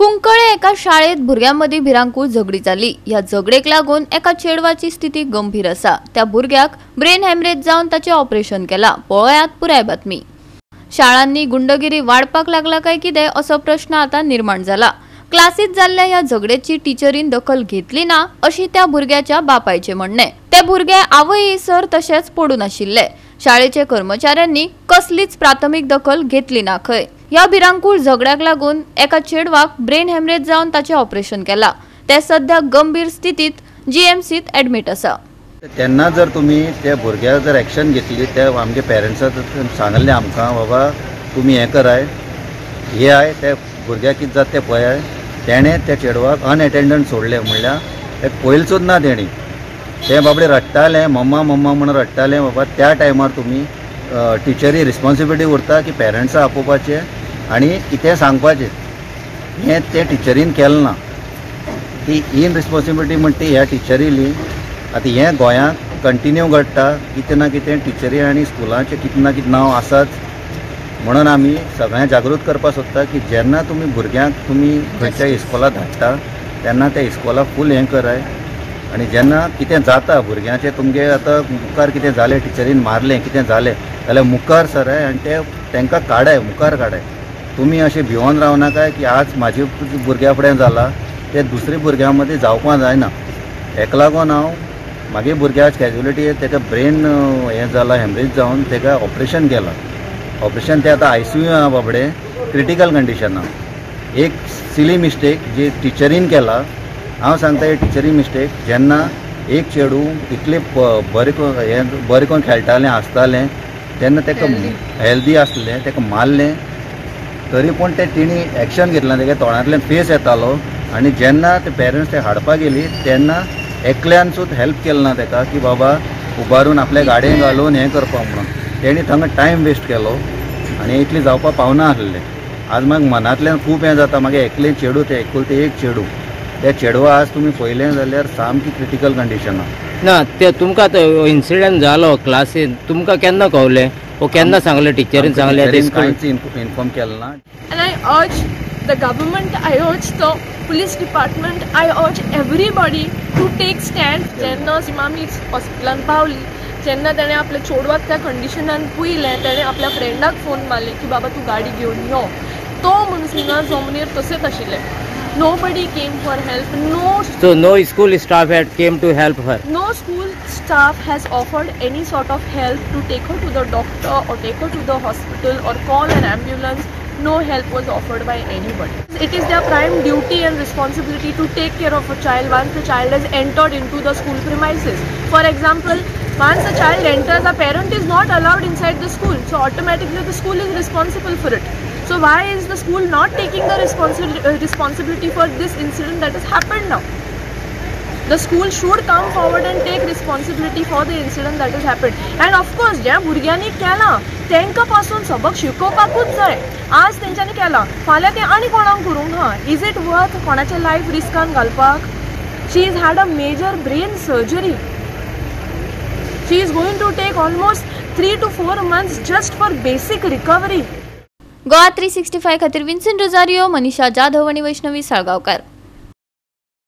कुंकळे एका शाळेत भुरग्यांमध्ये भिरांकूळ झगडी जाली। या झगडेक लागून एका चेडवाची स्थिती गंभीर असा। त्या भुरग्याक ब्रेन हॅमरेज जावन ताचे ऑपरेशन केला। पळयात पुराय बातमी। शाळांनी गुंडगिरी वाढपाक लागला काय कितें असो प्रश्न आता निर्माण जाला। क्लासीत जाल्ल्या या झगडेची टीचरीन दखल घेतली ना अशी त्या भुरग्याच्या बापायचे म्हणणे। ते भुरगे आवय सर तशेच पडून आशिल्ले। शाळेचे कर्मचाऱ्यांनी कसलीच प्राथमिक दखल घेतली ना खंय। या भिरांकूळ झगड्याक लागून एका चेडवाक ब्रेन हॅमरेज जावन ताचे ऑपरेशन केला। ते सध्या गंभीर स्थितीत जीएमसीत ऍडमिट असा। तेन्ना जर तुम्ही त्या भुरग्याक जर एक्शन घेतली, ते आमगे पेरेंट्साक सांगले आमकां बाबा तुम्ही हे कराय, हे आय त्या भुरग्याक कितें जाता तें पळयाय। तेणें त्या चेडवाक अनएटेंडंट सोडले म्हणल्यार ते पयलसूच ना तेणी ते बाबडे रडटाले, मम्मा मम्मा म्हणून रडटाले। बाबा त्या टायमार तुम्ही टिचरी रिस्पॉन्सिबिलिटी उरता की पेरेंट्सा आपोवपाचे आनी कितें सांगपाचें, हें ते टिचरीन केलें ना। ती इन रिस्पॉन्सिबिलिटी म्हणटा ती ह्या टिचरीली। आतां हें गोंयांत कंटिन्यू घडटा, कितें ना कितें टिचरी आनी स्कुलांचें कितें ना कितें नांव आसाच। म्हणून आमी सगळ्यांक जागृत करपाक सोदता की जेन्ना तुमी भुरग्यांक तुमी खंयच्या इस्कॉलाक धाडटा तेन्ना त्या इस्कॉलाक फूल हें कराय। आनी जेन्ना कितें जाता भुरग्यांचें, तुमगे आतां मुखार कितें जालें, टिचरीन मारलें कितें जालें जाल्यार मुखार सराय आनी तेंकां काडाय, मुखार काडाय। तुमी अशें भिवून रावनाकाय की आज म्हाज्या भुरग्या फुडें जाला ते दुसऱ्या भुरग्यां मदीं जावपाक जायना। हेका लागून हांव म्हागे भुरग्याच कॅज्युलिटी तेका ब्रेन हें जाला, हॅमरेज जावन तेका ऑपरेशन केलां। ऑपरेशन ते आतां ICU आहा बाबडे, क्रिटिकल कंडिशन आहा। एक सिली मिस्टेक जी टिचरीन केला, हांव सांगता हे टिचरी मिस्टेक। जेन्ना एक चेडू इतले बरें करून खेळटालें आसतालें तेन्ना तेका हेल्दी आसलें, तेका मारलें तरी पूण तेणी एक्शन घेतलें, तेगे तोंडांतल्यान फेस येतालो। आनी जेन्ना ते पेरंट्स ते हाडपाक गेली तेन्ना एकल्यान सुद्दां हेल्प केलें ना तेका की बाबा उबारून आपल्या गाडयेन घालून हें करपाक म्हणून। तेणी थंगा टायम वेस्ट केलो आनी इतली जावपाक पावना आसलें। आज म्हाका मनांतल्यान खूब हें जाता, म्हागे एकलें चेडू ते एकुलतें एक चेडू, त्या चेडवा आज तुम्ही पळयलें जाल्यार सामकी क्रिटिकल कंडिशन ना। ते तुमकां तो इन्सिडंट जालो क्लासीन, तुमकां केन्ना कळलें ओ केन्ना सांगलें? टिचरीन सांगलें? इन्फॉर्म केलें ना। And I urge the government, I urge the police department, I urge everybody to take stand. जेन्ना इमामीच हॉस्पिटलान पावली, जेन्ना ताणें आपल्या चेडवाक त्या कंडिशनान पळयलें, ताणें आपल्या फ्रेंडाक फोन मारले की बाबा तूं गाडी घेवन यो। तो मनीस हिंगा जमनीर तशेंच आशिल्ले। Nobody came for help. So no school staff had came to help her. No school staff has offered any sort of help to take her to the doctor or take her to the hospital or call an ambulance. No help was offered by anybody. It is their prime duty and responsibility to take care of a child once the child has entered into the school premises. For example, once a child enters, a parent is not allowed inside the school. So automatically the school is responsible for it. So why is the school not taking the responsibility for this incident that has happened now? The school should come forward and take responsibility for the incident that has happened. And of course, ज्या भुरग्यांनी केला तेंका पासून सबक शिकोवपाकूच जाय। आज तेंच्यांनी केला, फाल्यां ते आनी कोणाक करूंक हा। इज इट वर्थ कोणाचे लायफ रिस्कान घालपाक? She is had a major brain surgery. She is going to take almost 3 to 4 months just for basic recovery. Goa 365 खातीर विन्सेंट रोजारियो, मनीषा जाधव आणि वैष्णवी साळगावकर।